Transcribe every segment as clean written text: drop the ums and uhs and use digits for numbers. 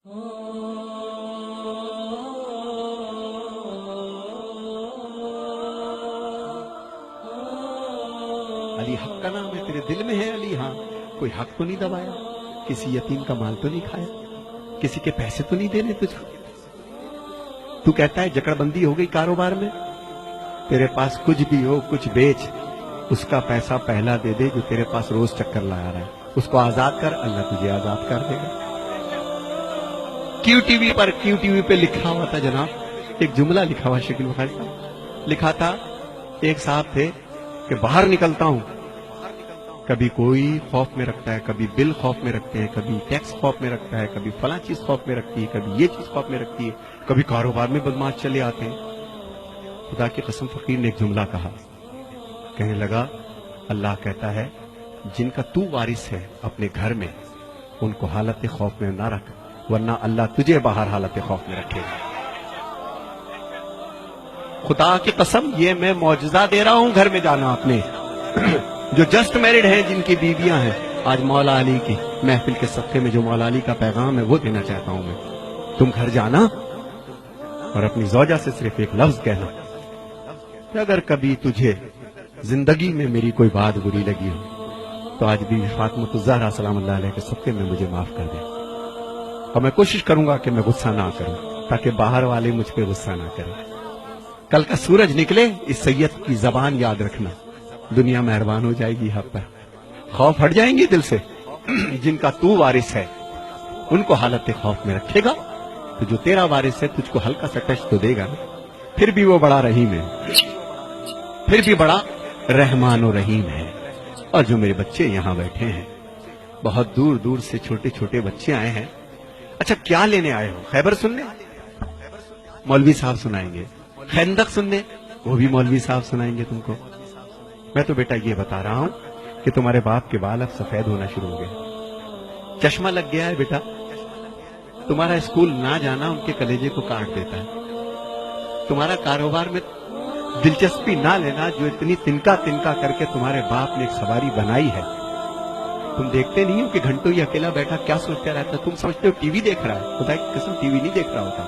علی حق کا نام ہے، تیرے دل میں ہے علی؟ ہاں، کوئی حق تو نہیں دبایا، کسی یتیم کا مال تو نہیں کھایا، کسی کے پیسے تو نہیں دینے تجھ کو؟ تو کہتا ہے جکڑ بندی ہو گئی کاروبار میں، تیرے پاس کچھ بھی ہو کچھ بیچ، اس کا پیسہ پہلا دے دے جو تیرے پاس روز چکر لا رہا ہے، اس کو آزاد کر، اللہ تجھے آزاد کر دے گا۔ کیو ٹی وی پہ لکھا ہوا تھا جناب، ایک جملہ لکھا ہوا شکیل بخاری صاحب، لکھا تھا ایک صاحب تھے کہ باہر نکلتا ہوں، کبھی کوئی خوف میں رکھتا ہے، کبھی بل خوف میں رکھتے ہیں، کبھی ٹیکس خوف میں رکھتا ہے، کبھی فلاں چیز خوف میں رکھتی ہے، کبھی یہ چیز خوف میں رکھتی ہے، کبھی کاروبار میں بدماش چلے آتے ہیں۔ خدا کی قسم فقیر نے ایک جملہ کہا، کہنے لگا اللہ کہتا ہے جن کا تو وارث ہے اپنے گھر میں ان کو حالت خوف میں نہ رکھ، ورنہ اللہ تجھے باہر حالت خوف میں رکھے گا۔ خدا کی قسم یہ میں معجزہ دے رہا ہوں، گھر میں جانا اپنے جو جسٹ میرڈ ہیں، جن کی بیویاں ہیں، آج مولا علی کی محفل کے صفحے میں جو مولا علی کا پیغام ہے وہ دینا چاہتا ہوں میں۔ تم گھر جانا اور اپنی زوجہ سے صرف ایک لفظ کہنا کہ اگر کبھی تجھے زندگی میں میری کوئی بات بری لگی ہو تو آج بھی فاطمہ الزہرا سلام اللہ علیہ کے صدقے میں مجھے معاف کر دے، اور میں کوشش کروں گا کہ میں غصہ نہ کروں تاکہ باہر والے مجھ پہ غصہ نہ کریں۔ کل کا سورج نکلے اس سید کی زبان یاد رکھنا، دنیا مہربان ہو جائے گی آپ پر، خوف ہٹ جائیں گے دل سے۔ جن کا تو وارث ہے ان کو حالت خوف میں رکھے گا تو جو تیرا وارث ہے تجھ کو ہلکا سا ٹچ تو دے گا نا، پھر بھی وہ بڑا رحیم ہے، پھر بھی بڑا رحمان و رحیم ہے۔ اور جو میرے بچے یہاں بیٹھے ہیں، بہت دور دور سے چھوٹے چھوٹے بچے آئے ہیں، اچھا کیا لینے آئے ہو؟ خیبر سننے؟ مولوی صاحب سنائیں گے۔ خندق سننے؟ وہ بھی مولوی صاحب سنائیں گے تم کو۔ میں تو بیٹا یہ بتا رہا ہوں کہ تمہارے باپ کے بال اب سفید ہونا شروع ہو گئے، چشمہ لگ گیا ہے بیٹا، تمہارا اسکول نہ جانا ان کے کلیجے کو کاٹ دیتا ہے، تمہارا کاروبار میں دلچسپی نہ لینا جو اتنی تنکا تنکا کر کے تمہارے باپ نے ایک سواری بنائی ہے، تم دیکھتے نہیں ہو کہ گھنٹوں یہ اکیلا بیٹھا کیا سوچتا رہتا ہے؟ تم سمجھتے ہو ٹی وی دیکھ رہا ہے، خدا کی قسم ٹی وی نہیں دیکھ رہا ہوتا،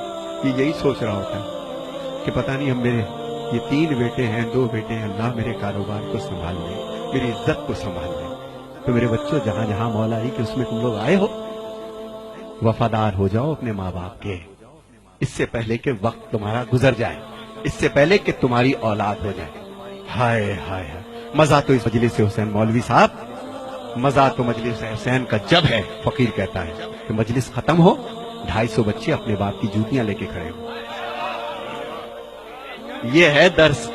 یہ یہی سوچ رہا ہوتا ہے کہ پتہ نہیں ہم میرے یہ 3 بیٹے ہیں 2 بیٹے ہیں، اللہ میرے کاروبار کو سنبھال لے، میری عزت کو سنبھال لے۔ تو میرے بچوں جہاں جہاں مولا علی کہ اس میں تم لوگ آئے ہو، وفادار ہو جاؤ اپنے ماں باپ کے، اس سے پہلے کہ وقت تمہارا گزر جائے، اس سے پہلے کہ تمہاری اولاد ہو جائے۔ ہائے ہائے ہائے، مزہ تو اس مجلس حسین مولوی صاحب، مزہ تو مجلس حسین کا جب ہے، فقیر کہتا ہے کہ مجلس ختم ہو 250 بچے اپنے باپ کی جوتیاں لے کے کھڑے ہو۔ یہ ہے درس،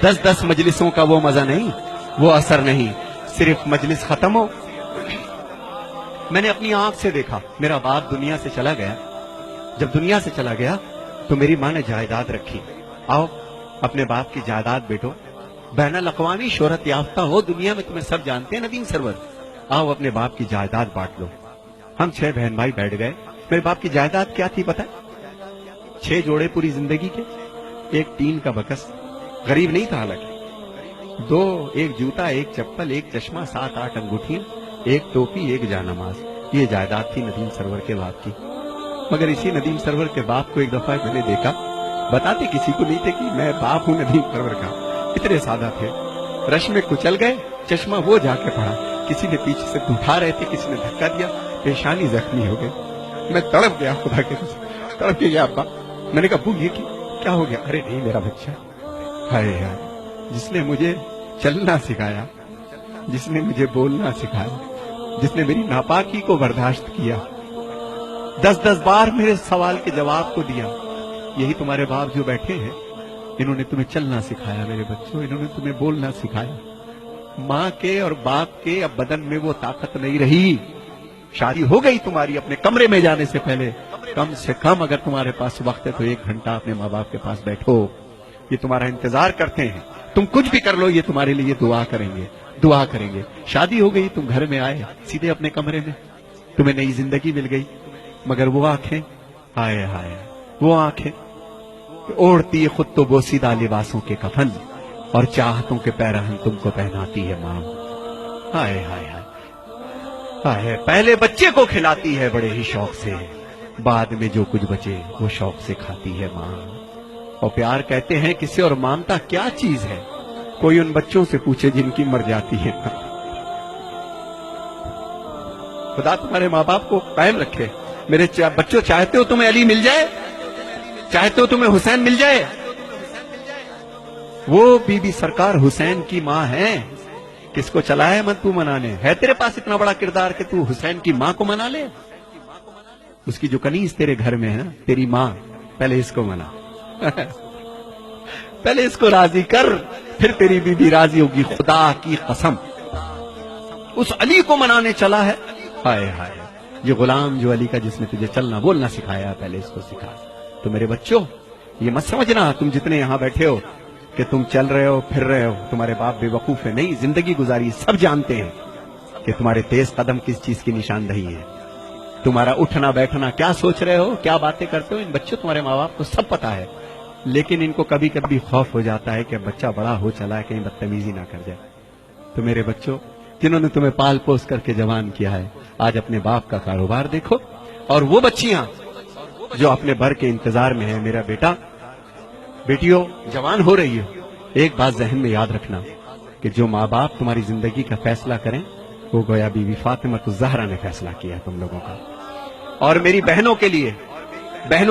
10 مجلسوں کا وہ مزہ نہیں، وہ اثر نہیں، صرف مجلس ختم ہو۔ میں نے اپنی آنکھ سے دیکھا، میرا باپ دنیا سے چلا گیا، جب دنیا سے چلا گیا تو میری ماں نے جائیداد رکھی، آؤ اپنے باپ کی جائیداد بیٹو، بین الاقوامی شہرت یافتہ ہو دنیا میں، تمہیں سب جانتے ہیں ندیم سرور، آؤ اپنے باپ کی جائیداد بانٹ لو۔ ہم 6 بہن بھائی بیٹھ گئے، میرے باپ کی جائیداد کیا تھی پتہ ہے؟ 6 جوڑے پوری زندگی کے، 1 ٹین کا بکس، غریب نہیں تھا حالانکہ، 2 1 جوتا 1 چپل 1 چشمہ 7-8 انگوٹھیاں 1 ٹوپی 1 جانماز، یہ جائیداد تھی ندیم سرور کے باپ کی۔ مگر اسی ندیم سرور کے باپ کو ایک دفعہ میں نے دیکھا، بتاتے کسی کو نہیں تھے کہ میں باپ ہوں ندیم سرور کا، اتنے سادہ تھے، رش میں کچل گئے، چشمہ وہ جا کے پڑا، کسی نے پیچھے سے اٹھا رہے تھے، کسی نے دھکا دیا، پیشانی زخمی ہو گئی، میں تڑپ گیا، خدا کے تڑپ کے گیا ابا۔ میں نے کہا ابو یہ کیا ہو گیا؟ ارے نہیں میرا بچہ، ہائے ہائے، جس نے مجھے چلنا سکھایا، جس نے مجھے بولنا سکھایا، جس نے میری ناپاکی کو برداشت کیا، 10 بار میرے سوال کے جواب کو دیا، یہی تمہارے باپ جو بیٹھے ہیں، انہوں نے تمہیں چلنا سکھایا میرے بچوں، انہوں نے تمہیں بولنا سکھایا۔ ماں کے اور باپ کے اب بدن میں وہ طاقت نہیں رہی، شادی ہو گئی تمہاری، اپنے کمرے میں جانے سے پہلے کم سے کم اگر تمہارے پاس وقت ہے تو 1 گھنٹہ اپنے ماں باپ کے پاس بیٹھو، یہ تمہارا انتظار کرتے ہیں، تم کچھ بھی کر لو یہ تمہارے لیے دعا کریں گے، دعا کریں گے۔ شادی ہو گئی، تم گھر میں آئے سیدھے اپنے کمرے میں، تمہیں نئی زندگی مل گئی، مگر وہ آنکھیں، ہائے ہائے، وہ آنکھیں اوڑھتی خود تو بوسیدہ لباسوں کے کفن اور چاہتوں کے پیرہن تم کو پہناتی ہے ماں، ہائے ہائے ہائے، پہلے بچے کو کھلاتی ہے بڑے ہی شوق سے، بعد میں جو کچھ بچے وہ شوق سے کھاتی ہے ماں. اور پیار کہتے ہیں کسے اور مامتا کیا چیز ہے؟ کوئی ان بچوں سے پوچھے جن کی مر جاتی ہے. خدا تمہارے ماں باپ کو قائم رکھے. میرے بچوں، چاہتے ہو تمہیں علی مل جائے؟ چاہتے ہو تمہیں حسین مل جائے؟ وہ بی بی سرکار حسین کی ماں ہے. کس کو چلا ہے من تو منانے؟ ہے تیرے پاس اتنا بڑا کردار کہ تو حسین کی ماں کو منا لے؟ اس کی جو کنیز تیرے گھر میں ہے نا، تیری ماں، پہلے اس کو منا. پہلے اس کو راضی کر، پھر تیری بی بی راضی ہوگی. خدا کی قسم اس علی کو منانے چلا ہے. ہائے ہائے، یہ غلام جو علی کا، جس نے تجھے چلنا بولنا سکھایا، پہلے اس کو سکھا. تو میرے بچوں، یہ مت سمجھنا تم جتنے یہاں بیٹھے ہو کہ تم چل رہے ہو پھر رہے ہو، تمہارے باپ بے وقوف ہے. نہیں، زندگی گزاری سب جانتے ہیں کہ تمہارے تیز قدم کس چیز کی نشاندہی ہے. تمہارا اٹھنا بیٹھنا کیا سوچ رہے ہو، کیا باتیں کرتے ہو، ان بچوں تمہارے ماں باپ کو سب پتا ہے. لیکن ان کو کبھی کبھی خوف ہو جاتا ہے کہ بچہ بڑا ہو چلا ہے، کہیں بدتمیزی نہ کر جائے. تو میرے بچوں، جنہوں نے تمہیں پال پوس کر کے جوان کیا ہے، آج اپنے باپ کا کاروبار دیکھو. اور وہ بچیاں جو اپنے بھر کے انتظار میں ہیں، میرا بیٹا، بیٹیوں جوان ہو رہی ہو، ایک بات ذہن میں یاد رکھنا کہ جو ماں باپ تمہاری زندگی کا فیصلہ کریں، وہ گویا بی بی فاطمہ الزہرا نے فیصلہ کیا ہے تم لوگوں کا. اور میری بہنوں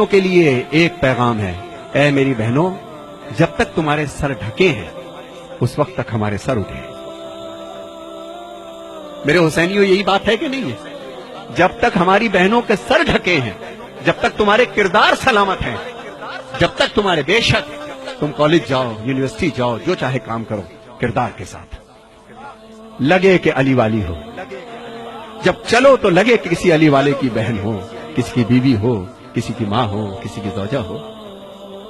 کے لیے ایک پیغام ہے. اے میری بہنوں، جب تک تمہارے سر ڈھکے ہیں اس وقت تک ہمارے سر اٹھے ہیں. میرے حسینیوں، یہی بات ہے کہ نہیں ہے؟ جب تک ہماری بہنوں کے سر ڈھکے ہیں، جب تک تمہارے کردار سلامت ہیں، جب تک تمہارے، بے شک تم کالج جاؤ، یونیورسٹی جاؤ، جو چاہے کام کرو، کردار کے ساتھ لگے کہ علی والی ہو. جب چلو تو لگے کہ کسی علی والے کی بہن ہو، کسی کی بیوی ہو، کسی کی ماں ہو، کسی کی زوجہ ہو.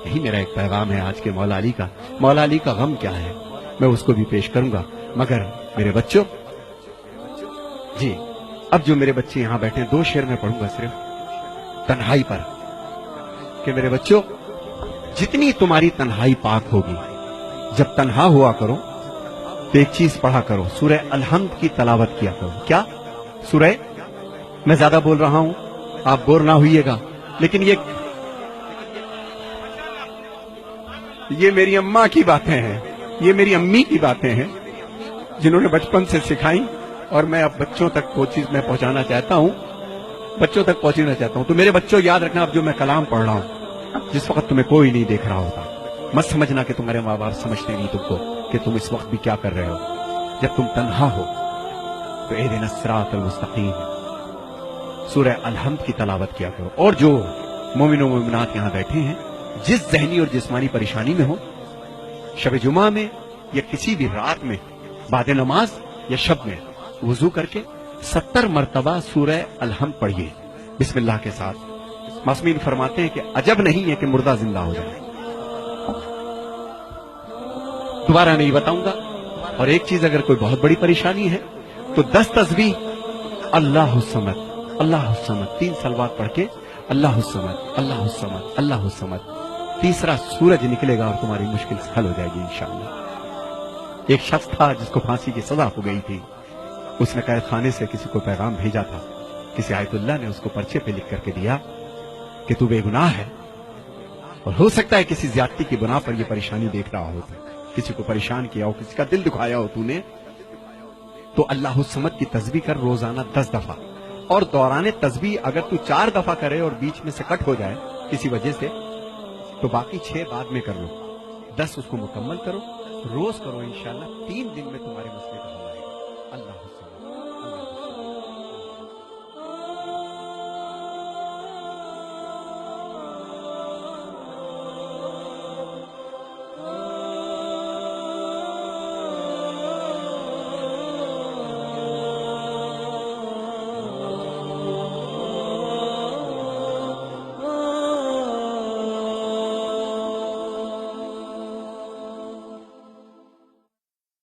یہی میرا ایک پیغام ہے آج کے مولا علی کا. مولا علی کا غم کیا ہے میں اس کو بھی پیش کروں گا. مگر میرے بچوں، جی اب جو میرے بچے یہاں بیٹھے ہیں، 2 شعر میں پڑھوں گا صرف تنہائی پر، کہ میرے بچوں، جتنی تمہاری تنہائی پاک ہوگی، جب تنہا ہوا کرو تو ایک چیز پڑھا کرو، سورہ الحمد کی تلاوت کیا کرو. کیا سورہ؟ میں زیادہ بول رہا ہوں، آپ بور نہ ہوئیے گا، لیکن یہ میری اماں کی باتیں ہیں، یہ میری امی کی باتیں ہیں، جنہوں نے بچپن سے سکھائیں، اور میں اب بچوں تک وہ چیز میں پہنچانا چاہتا ہوں، بچوں تک پہنچنا چاہتا ہوں. تو میرے بچوں، یاد رکھنا، اب جو میں کلام پڑھ رہا ہوں، جس وقت تمہیں کوئی نہیں دیکھ رہا ہوتا، مت سمجھنا کہ تمہارے ماں باپ سمجھتے نہیں تم کو کہ تم اس وقت بھی کیا کر رہے ہو. جب تم تنہا ہو تو اہدنا الصراط المستقیم سورہ الحمد کی تلاوت کیا کرو. اور جو مومن و مومنات یہاں بیٹھے ہیں، جس ذہنی اور جسمانی پریشانی میں ہو، شب جمعہ میں یا کسی بھی رات میں، بعد نماز یا شب میں، وضو کر کے 70 مرتبہ سورہ الحمد پڑھیے بسم اللہ کے ساتھ. معصومین فرماتے ہیں کہ عجب نہیں ہے کہ مردہ زندہ ہو جائے. دوبارہ نہیں بتاؤں گا. اور ایک چیز، اگر کوئی بہت بڑی پریشانی ہے تو 10 تسبیح اللہ الصمد، اللہ الصمد، 3 صلوات پڑھ کے اللہ الصمد، اللہ الصمد، اللہ الصمد. تیسرا سورج نکلے گا اور تمہاری مشکل حل ہو جائے گی انشاءاللہ. ایک شخص تھا جس کو پھانسی کی سزا ہو گئی تھی. اس نے قید خانے سے کسی کو پیغام بھیجا تھا. کسی آیت اللہ نے اس کو پرچے پہ لکھ کر کے دیا کہ تو بے گناہ ہے، اور ہو سکتا ہے کسی زیادتی کی بنا پر یہ پریشانی دیکھ رہا ہو، کسی کو پریشان کیا ہو، کسی کا دل دکھایا ہو تو نے، تو اللہ الصمد کی تسبیح کر روزانہ 10 دفعہ. اور دوران تسبیح اگر تو 4 دفعہ کرے اور بیچ میں سے کٹ ہو جائے کسی وجہ سے، تو باقی 6 بعد میں کر لو. 10 اس کو مکمل کرو، روز کرو، انشاءاللہ 3 دن میں تمہارے مسئلے کا حل آئے گا. اللہ